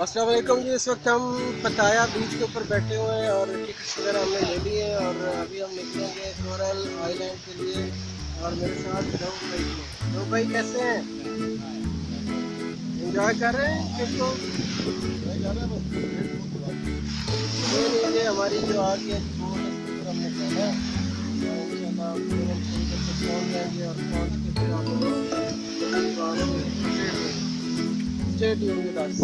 अस्सलाम वालेकुम जी। इस वक्त हम पताया बीच के ऊपर बैठे हुए हैं और टिकट्स वगैरह हमने ले लिए हैं और अभी हम निकलेंगे कोरल आइलैंड के लिए। और मेरे साथ दो भाई कैसे हैं? एंजॉय कर रहे हैं ट्रिप को? ये हमारी जो आगे की बोट है इसके ऊपर हमने चढ़ा है और इंशाल्लाह पहुँच जाएंगे और पहुँच के फिर आप stay tuned with us.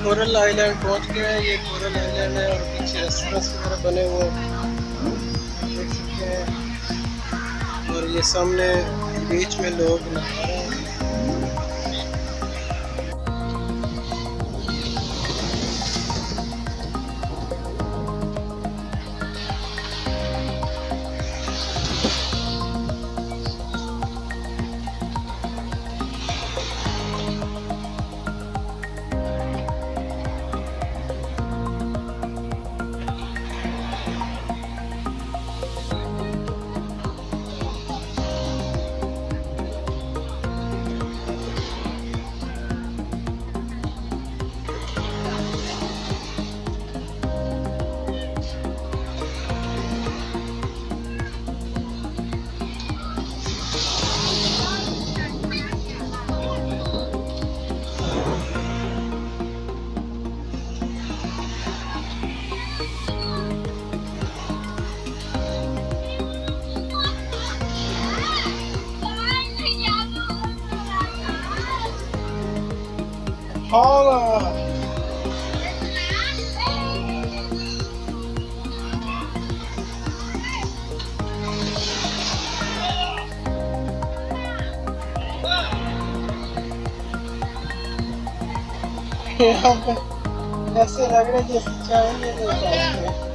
Coral island पहुंच गए हैं। ये कोरल आइलैंड है और पीछे रेस्टोरेंट्स वगैरह बने हुए देख सकते हैं और ये सामने बीच में लोग नहा रहे हैं। Hola! यहाँ पे ऐसे लग रहा है जैसे चाय नहीं देता है।